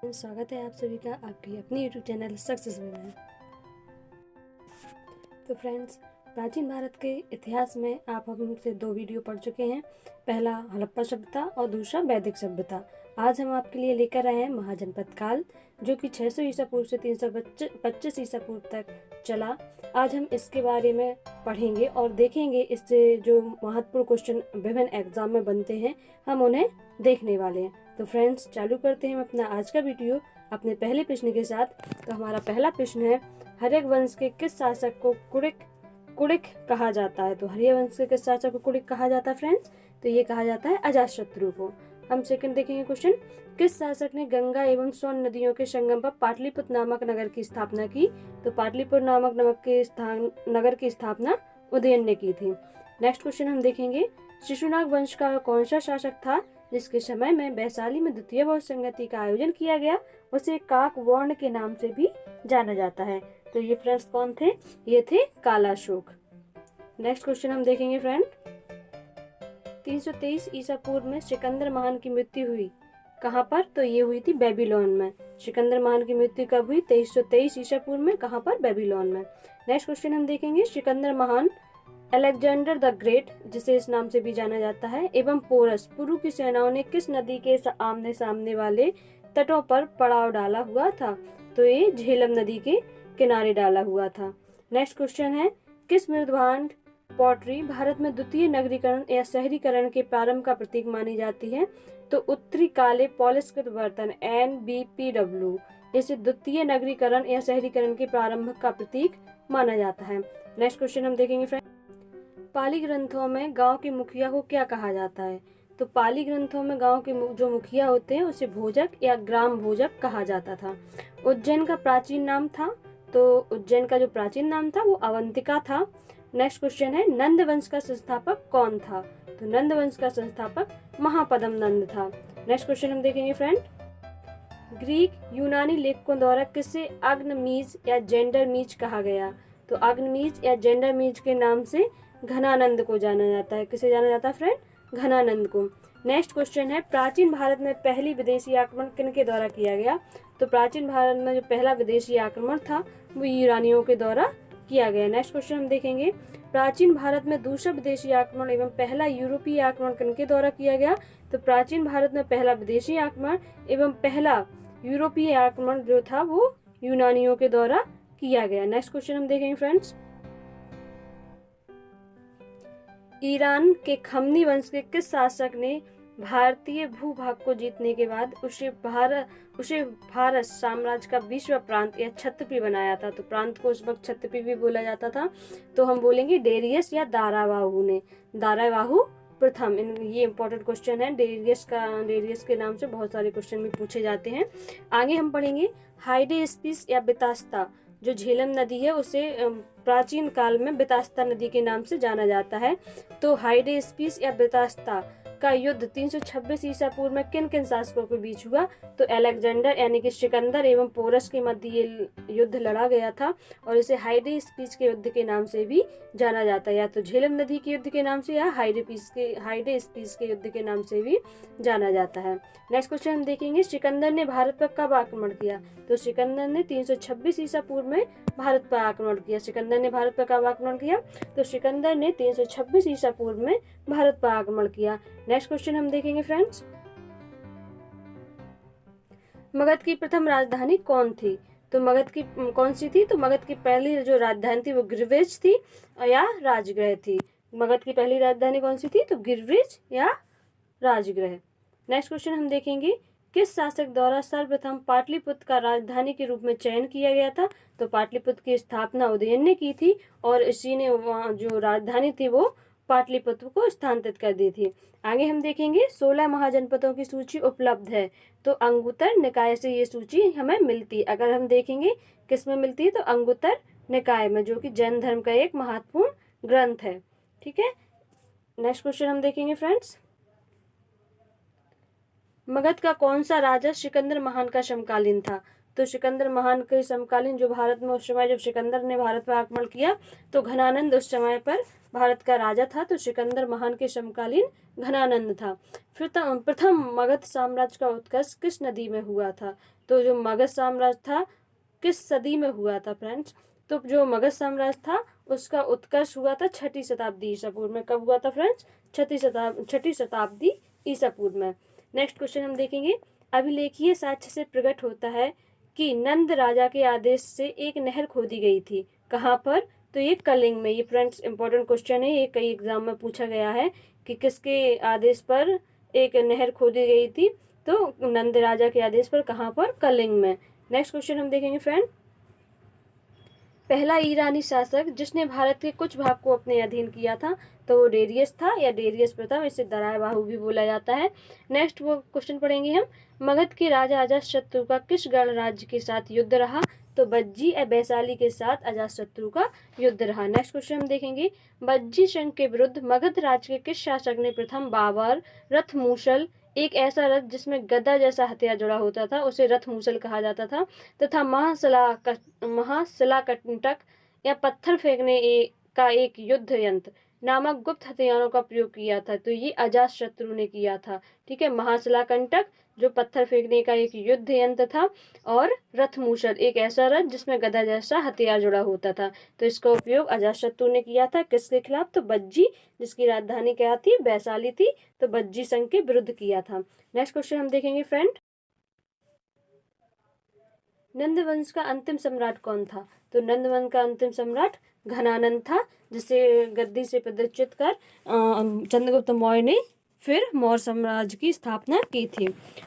स्वागत है आप सभी का आपके अपने यूट्यूब चैनल सक्सेस में। तो फ्रेंड्स, प्राचीन भारत के इतिहास में आप हमसे 2 वीडियो पढ़ चुके हैं। पहला हड़प्पा सभ्यता और दूसरा वैदिक सभ्यता। आज हम आपके लिए लेकर आए हैं महाजनपद काल, जो कि 600 ईसा पूर्व से 325 ईसा पूर्व तक चला। आज हम इसके बारे में पढ़ेंगे और देखेंगे इससे जो महत्वपूर्ण क्वेश्चन विभिन्न एग्जाम में बनते हैं हम उन्हें देखने वाले हैं। तो फ्रेंड्स, चालू करते हैं अपना आज का वीडियो अपने पहले प्रश्न के साथ। तो हमारा पहला प्रश्न है, हर्यक वंश के किस शासक को कुड़िक कहा जाता है? तो हर्यक वंश के किस शासक को कुड़िक कहा जाता है फ्रेंड्स? तो ये कहा जाता है अजातशत्रु को। हम सेकंड देखेंगे क्वेश्चन, किस शासक ने गंगा एवं सोन नदियों के संगम पर पाटलिपुत्र नामक नगर की स्थापना की? तो पाटलिपुत्र नामक नगर की स्थापना उदयन ने की थी। नेक्स्ट क्वेश्चन हम देखेंगे, शिशुनाग वंश का कौन सा शासक था जिसके समय में वैशाली में द्वितीय बौद्ध संगति का आयोजन किया गया? उसे काकवर्ण के नाम से भी जाना जाता है। तो ये फ्रेंड्स कौन थे? ये थे कालाशोक। नेक्स्ट क्वेश्चन हम देखेंगे फ्रेंड, 323 ईसा पूर्व में सिकंदर महान की मृत्यु हुई कहाँ पर? तो ये हुई थी बेबीलोन में। सिकंदर महान की मृत्यु कब हुई? 323 ईसा पूर्व में। कहाँ पर? बेबीलोन में। नेक्स्ट क्वेश्चन हम देखेंगे, सिकंदर महान, अलेक्जेंडर द ग्रेट जिसे इस नाम से भी जाना जाता है, एवं पोरस पुरु की सेनाओं ने किस नदी के आमने सामने वाले तटों पर पड़ाव डाला हुआ था? तो ये झेलम नदी के किनारे डाला हुआ था। नेक्स्ट क्वेश्चन है, किस मृदभांड पॉटरी भारत में द्वितीय नगरीकरण या शहरीकरण के प्रारंभ का प्रतीक मानी जाती है? तो उत्तरी काले पॉलिशकृत बर्तन NBPW इसे द्वितीय नगरीकरण या शहरीकरण के प्रारंभ का प्रतीक माना जाता है। नेक्स्ट क्वेश्चन हम देखेंगे फ्रेंड, पाली ग्रंथों में गांव के मुखिया को क्या कहा जाता है? तो पाली ग्रंथों में गांव के जो मुखिया होते हैं उसे भोजक या ग्राम भोजक कहा जाता था। उज्जैन का प्राचीन नाम था, तो उज्जैन का जो प्राचीन नाम था वो अवंतिका था। नेक्स्ट क्वेश्चन है, नंद वंश का संस्थापक कौन था? तो नंद वंश का संस्थापक महापद्म नंद था। नेक्स्ट क्वेश्चन हम देखेंगे फ्रेंड, ग्रीक यूनानी लेखकों द्वारा किसे अग्नमीज या जेंडरमीज कहा गया? तो अग्नमीज या जेंडरमीज के नाम से घनानंद को जाना जाता है। किसे जाना जाता है फ्रेंड? घनानंद को। नेक्स्ट क्वेश्चन है, प्राचीन भारत में पहली विदेशी आक्रमण किनके द्वारा किया गया? तो प्राचीन भारत में जो पहला विदेशी आक्रमण था वो यूनानियों के द्वारा किया गया। नेक्स्ट क्वेश्चन हम देखेंगे, प्राचीन भारत में दूसरा विदेशी आक्रमण एवं पहला यूरोपीय आक्रमण किनके द्वारा किया गया? तो प्राचीन भारत में पहला विदेशी आक्रमण एवं पहला यूरोपीय आक्रमण जो था वो यूनानियों के द्वारा किया गया। नेक्स्ट क्वेश्चन हम देखेंगे फ्रेंड्स, ईरान के खमनी वंश के किस शासक ने भारतीय भूभाग को जीतने के बाद उसे भारत साम्राज्य का विश्व प्रांत या क्षत्रपी बनाया था? तो प्रांत को उस वक्त क्षत्रपी भी बोला जाता था। तो हम बोलेंगे डेरियस या दारावाहु ने। दारावाहु प्रथम। ये इंपॉर्टेंट क्वेश्चन है। डेरियस के नाम से बहुत सारे क्वेश्चन भी पूछे जाते हैं। आगे हम पढ़ेंगे, हाइडेस्पिस या बितास्ता जो झेलम नदी है उसे प्राचीन काल में बितास्ता नदी के नाम से जाना जाता है। तो हाइडेस्पिस या बितास्ता का युद्ध 326 ईसा पूर्व में किन किन शासकों के बीच हुआ? तो अलेक्जेंडर यानी कि सिकंदर एवं पोरस के मध्य ये युद्ध लड़ा गया था और इसे हाइडेस्पिस के युद्ध के नाम से भी जाना जाता है, या तो झेलम नदी के युद्ध के नाम से या हाइडेस्पिस के युद्ध के नाम से भी जाना जाता है। नेक्स्ट क्वेश्चन हम देखेंगे, सिकंदर ने भारत पर कब आक्रमण किया? तो सिकंदर ने 326 ईसा पूर्व में भारत पर आक्रमण किया। सिकंदर ने भारत पर कब आक्रमण किया? तो सिकंदर ने 326 ईसा पूर्व में भारत पर आक्रमण किया। नेक्स्ट क्वेश्चन हम देखेंगे फ्रेंड्स, मगध की प्रथम राजधानी कौन थी? तो मगध की कौन सी थी? तो मगध की पहली जो राजधानी थी वो गिरवेज थी या राजगृह थी। मगध की पहली राजधानी कौन सी थी? तो गिरवेज या राजगृह। नेक्स्ट क्वेश्चन हम देखेंगे, किस शासक द्वारा सर्वप्रथम पाटलिपुत्र का राजधानी के रूप में चयन किया गया था? तो पाटलिपुत्र की स्थापना उदयन ने की थी और इसी ने जो राजधानी थी वो पाटलिपुत्र को स्थानांतरित कर दी थी। आगे हम देखेंगे, 16 महाजनपदों की सूची उपलब्ध है। तो अंगुत्तर निकाय से ये सूची हमें मिलती है। अगर हम देखेंगे किस में मिलती है? तो अंगुत्तर निकाय में, जो कि जैन धर्म का एक महत्वपूर्ण ग्रंथ है। ठीक है। नेक्स्ट क्वेश्चन हम देखेंगे फ्रेंड्स, मगध का कौन सा राजा सिकंदर महान का समकालीन था? तो सिकंदर महान के समकालीन जो भारत में उस समय जब सिकंदर ने भारत पर आक्रमण किया तो घनानंद उस समय पर भारत का राजा था, तो सिकंदर महान के समकालीन घनानंद था। फिर प्रथम मगध साम्राज्य का उत्कर्ष किस नदी में हुआ था? तो जो मगध साम्राज्य था किस सदी में हुआ था फ्रेंड्स? तो जो मगध साम्राज्य था उसका उत्कर्ष हुआ था 6ठी शताब्दी ईसा पूर्व में। कब हुआ था फ्रेंड्स? 6ठी शताब्दी ईसा पूर्व में। नेक्स्ट क्वेश्चन हम देखेंगे, अभिलेखीय साक्ष्य से प्रकट होता है कि नंद राजा के आदेश से एक नहर खोदी गई थी। कहाँ पर? तो ये कलिंग में। ये फ्रेंड्स इंपॉर्टेंट क्वेश्चन है, ये कई एग्जाम में पूछा गया है कि किसके आदेश पर एक नहर खोदी गई थी? तो नंद राजा के आदेश पर। कहाँ पर? कलिंग में। नेक्स्ट क्वेश्चन हम देखेंगे फ्रेंड, पहला ईरानी शासक जिसने भारत के कुछ भाग को अपने अधीन किया था तो वो डेरियस था या डेरियस प्रथम, इसे दराय बाहु भी बोला जाता है। नेक्स्ट वो क्वेश्चन पढ़ेंगे हम, मगध के राजा अजातशत्रु का किस गणराज्य के साथ युद्ध रहा? तो बज्जी या वैशाली के साथ अजातशत्रु का युद्ध रहा। नेक्स्ट क्वेश्चन हम देखेंगे, बज्जी संघ के विरुद्ध मगध राज्य के किस शासक ने प्रथम बाबर रथ मूसल, एक ऐसा रथ जिसमें गदा जैसा हथियार जुड़ा होता था उसे रथ मूसल कहा जाता था, तथा महाशिलाकंटक या पत्थर फेंकने का एक युद्ध यंत्र नामक गुप्त हथियारों का प्रयोग किया था? तो ये अजातशत्रु ने किया था। ठीक है, महाशिलाकंटक जो पत्थर फेंकने का एक युद्ध यंत्र था, और रथ मूसल एक ऐसा रथ जिसमें गदा जैसा हथियार जुड़ा होता था, तो इसका उपयोग अजातशत्रु ने किया था। किसके खिलाफ? तो बज्जी, जिसकी राजधानी क्या थी? वैशाली थी, तो बज्जी संघ के विरुद्ध किया था। नेक्स्ट क्वेश्चन हम देखेंगे फ्रेंड, नंद वंश का अंतिम सम्राट कौन था? तो नंद वंश का अंतिम सम्राट घनानंद था, जिसे गद्दी से प्रदर्शित कर चंद्रगुप्त मौर्य ने फिर मौर्य साम्राज्य की स्थापना की थी।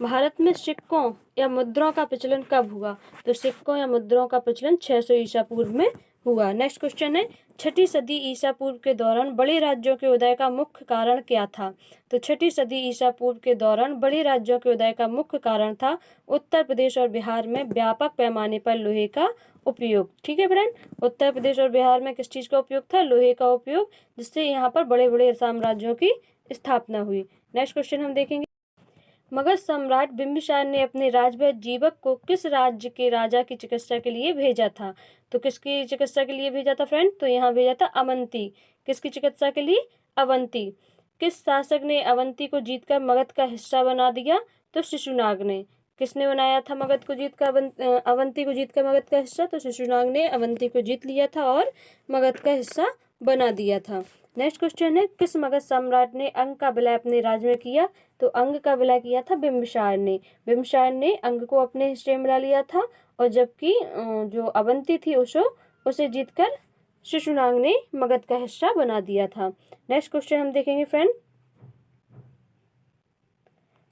भारत में सिक्कों या मुद्राओं का प्रचलन कब हुआ? तो सिक्कों या मुद्राओं का प्रचलन 600 ईसा पूर्व में हुआ। नेक्स्ट क्वेश्चन है, 6ठी सदी ईसा पूर्व के दौरान बड़े राज्यों के उदय का मुख्य कारण क्या था? तो 6ठी सदी ईसा पूर्व के दौरान बड़े राज्यों के उदय का मुख्य कारण था उत्तर प्रदेश और बिहार में व्यापक पैमाने पर लोहे का उपयोग। ठीक है फ्रेंड, उत्तर प्रदेश और बिहार में किस चीज का उपयोग था? लोहे का उपयोग, जिससे यहाँ पर बड़े बड़े साम्राज्यों की स्थापना हुई। नेक्स्ट क्वेश्चन हम देखेंगे, मगध सम्राट बिंबिसार ने अपने राजवंश जीवक को किस राज्य के राजा की चिकित्सा के लिए भेजा था? तो किसकी चिकित्सा के लिए भेजा था फ्रेंड? तो यहाँ भेजा था अवंती। किसकी चिकित्सा के लिए? अवंती। किस शासक ने अवंती को जीतकर मगध का हिस्सा बना दिया? तो शिशुनाग ने। किसने बनाया था मगध को जीतकर अवंती को जीतकर मगध का हिस्सा? तो शिशुनाग ने अवंती को जीत लिया था और मगध का हिस्सा बना दिया था। नेक्स्ट क्वेश्चन है, किस मगध सम्राट ने अंग का विलय अपने राज्य में किया? तो अंग का विलय किया था बिंबिसार ने। बिंबिसार ने अंग को अपने हिस्से में मिला लिया था, और जबकि जो अवंती थी उसे जीतकर शिशुनाग ने मगध का हिस्सा बना दिया था। नेक्स्ट क्वेश्चन हम देखेंगे फ्रेंड,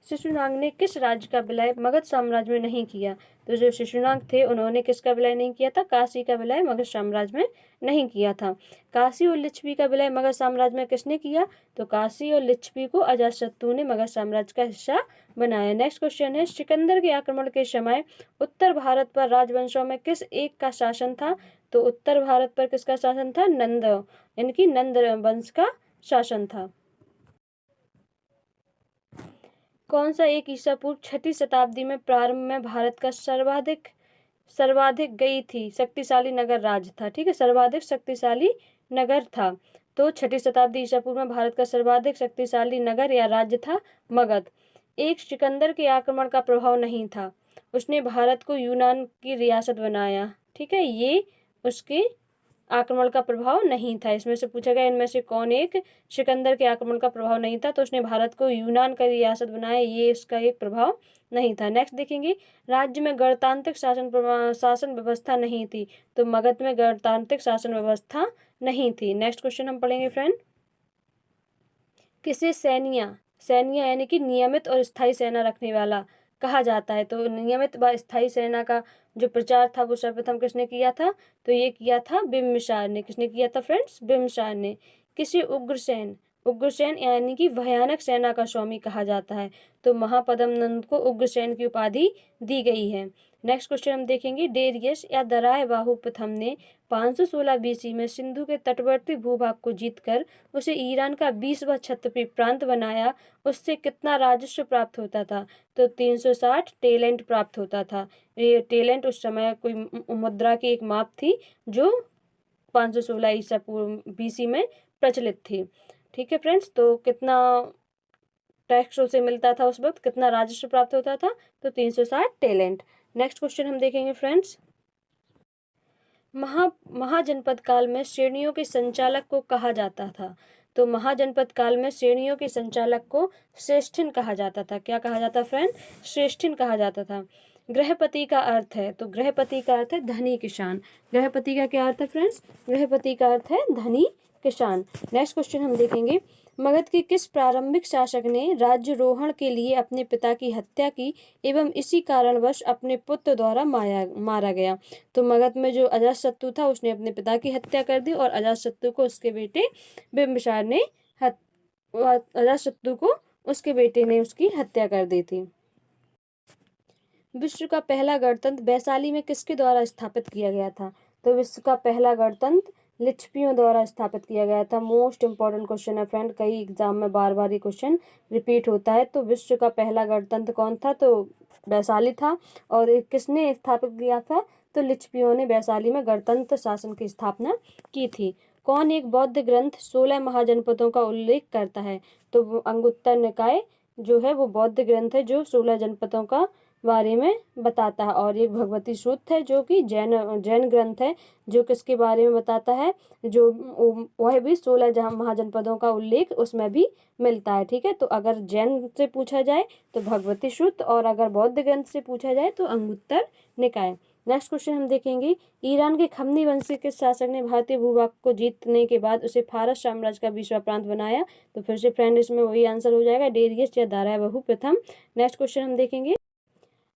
शिशुनाग ने किस राज्य का विलय मगध साम्राज्य में नहीं किया? तो जो शिशुनाग थे उन्होंने किसका विलय नहीं किया था? काशी का विलय मगध साम्राज्य में नहीं किया था। काशी और लिच्छवी का विलय मगध साम्राज्य में किसने किया? तो काशी और लिच्छवी को अजातशत्रु ने मगध साम्राज्य का हिस्सा बनाया। नेक्स्ट क्वेश्चन है, सिकंदर के आक्रमण के समय उत्तर भारत पर राजवंशों में किस एक का शासन था? तो उत्तर भारत पर किसका शासन था? नंद, यानी कि नंद वंश का शासन था। कौन सा एक ईसा पूर्व 6ठी शताब्दी में प्रारंभ में भारत का सर्वाधिक गई थी शक्तिशाली नगर राज्य था? ठीक है, सर्वाधिक शक्तिशाली नगर था। तो 6ठी शताब्दी ईसा पूर्व में भारत का सर्वाधिक शक्तिशाली नगर या राज्य था मगध। एक सिकंदर के आक्रमण का प्रभाव नहीं था, उसने भारत को यूनान की रियासत बनाया। ठीक है, ये उसके आक्रमण का प्रभाव नहीं था। इसमें से पूछा गया इनमें से कौन एक सिकंदर के आक्रमण का प्रभाव नहीं था? तो उसने भारत को यूनान का रियासत बनाया, ये इसका एक प्रभाव नहीं था। नेक्स्ट देखेंगे, राज्य में गणतांत्रिक शासन व्यवस्था नहीं थी। तो मगध में गणतांत्रिक शासन व्यवस्था नहीं थी। नेक्स्ट क्वेश्चन हम पढ़ेंगे फ्रेंड, किसे सैनिया यानी कि नियमित और स्थायी सेना रखने वाला कहा जाता है? तो नियमित व स्थायी सेना का जो प्रचार था वो सर्वप्रथम किसने किया था? तो ये किया था बिंबिसार ने। किसने किया था फ्रेंड्स? बिंबिसार ने। किसी उग्रसेन उग्रसेन यानी कि भयानक सेना का स्वामी कहा जाता है। तो महापद्म नंद को उग्रसेन की उपाधि दी गई है। नेक्स्ट क्वेश्चन हम देखेंगे, डेरियस या दराय बाहु प्रथम ने 516 बीसी में सिंधु के तटवर्ती भूभाग को जीतकर उसे ईरान का 20वां क्षत्रिय प्रांत बनाया। उससे कितना राजस्व प्राप्त होता था? तो 360 टेलेंट प्राप्त होता था। ये टेलेंट उस समय कोई मुद्रा की एक माप थी जो 516 ईसा पूर्व बीसी में प्रचलित थी। ठीक है फ्रेंड्स, तो कितना टैक्स उसे मिलता था उस वक्त, कितना राजस्व प्राप्त होता था? तो 360 टेलेंट। नेक्स्ट क्वेश्चन हम देखेंगे फ्रेंड्स, महाजनपद काल में श्रेणियों के संचालक को कहा जाता था। तो महाजनपद काल में श्रेणियों के संचालक को श्रेष्ठिन कहा जाता था। क्या कहा जाता फ्रेंड? श्रेष्ठिन कहा जाता था। गृहपति का अर्थ है, तो गृहपति का अर्थ है धनी किसान। गृहपति का क्या अर्थ है फ्रेंड्स? गृहपति का अर्थ है धनी किसान। नेक्स्ट क्वेश्चन हम देखेंगे, मगध के किस प्रारंभिक शासक ने राज्यरोहण के लिए अपने पिता की हत्या की एवं इसी कारणवश अपने पुत्र द्वारा मारा गया? तो मगध में जो अजातशत्रु था उसने अपने पिता की हत्या कर दी और अजातशत्रु को उसके बेटे बिंबिसार ने अजातशत्रु को उसके बेटे ने उसकी हत्या कर दी थी। विश्व का पहला गणतंत्र वैशाली में किसके द्वारा स्थापित किया गया था? तो विश्व का पहला गणतंत्र लिच्छवियों द्वारा स्थापित किया गया था। मोस्ट इंपॉर्टेंट क्वेश्चन है फ्रेंड, कई एग्जाम में बार बार ये क्वेश्चन रिपीट होता है। तो विश्व का पहला गणतंत्र कौन था? तो वैशाली था। और किसने स्थापित किया था? तो लिच्छवियों ने वैशाली में गणतंत्र शासन की स्थापना की थी। कौन एक बौद्ध ग्रंथ 16 महाजनपदों का उल्लेख करता है? तो अंगुत्तर निकाय जो है वो बौद्ध ग्रंथ है जो 16 जनपदों का बारे में बताता है। और एक भगवती सूत्र है जो कि जैन ग्रंथ है जो किसके बारे में बताता है? जो वह भी 16 महाजनपदों का उल्लेख उसमें भी मिलता है। ठीक है, तो अगर जैन से पूछा जाए तो भगवती सूत्र और अगर बौद्ध ग्रंथ से पूछा जाए तो अंगुत्तर निकाय। नेक्स्ट क्वेश्चन हम देखेंगे, ईरान के खमनी वंशी के शासक ने भारतीय भूभाग को जीतने के बाद उसे फारस साम्राज्य का 20वां प्रांत बनाया? तो फिर से फ्रेंड इसमें वही आंसर हो जाएगा, डेरियस या दाराय बाहु प्रथम। नेक्स्ट क्वेश्चन हम देखेंगे,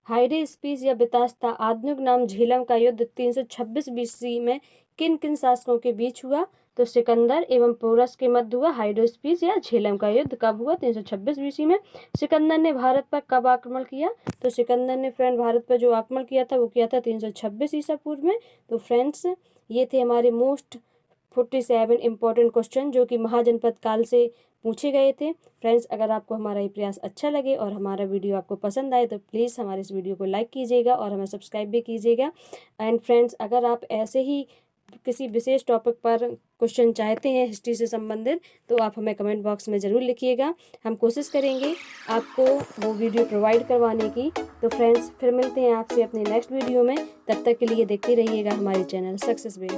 हाइडेस्पिस या बितास्ता आधुनिक नाम झेलम का युद्ध 326 बीसी में किन किन शासकों के बीच हुआ? तो सिकंदर एवं पोरस के मध्य हुआ हाइडेस्पिस या झेलम का युद्ध। कब हुआ? 326 बीसी में। सिकंदर ने भारत पर कब आक्रमण किया? तो सिकंदर ने फ्रेंड भारत पर जो आक्रमण किया था वो किया था 326 ईसा पूर्व में। तो फ्रेंड्स ये थे हमारे मोस्ट 47 इंपॉर्टेंट क्वेश्चन जो कि महाजनपद काल से पूछे गए थे। फ्रेंड्स अगर आपको हमारा ये प्रयास अच्छा लगे और हमारा वीडियो आपको पसंद आए तो प्लीज़ हमारे इस वीडियो को लाइक कीजिएगा और हमें सब्सक्राइब भी कीजिएगा। एंड फ्रेंड्स अगर आप ऐसे ही किसी विशेष टॉपिक पर क्वेश्चन चाहते हैं हिस्ट्री से संबंधित तो आप हमें कमेंट बॉक्स में ज़रूर लिखिएगा। हम कोशिश करेंगे आपको वो वीडियो प्रोवाइड करवाने की। तो फ्रेंड्स फिर मिलते हैं आपसे अपने नेक्स्ट वीडियो में, तब तक के लिए देखते रहिएगा हमारे चैनल सक्सेस वे।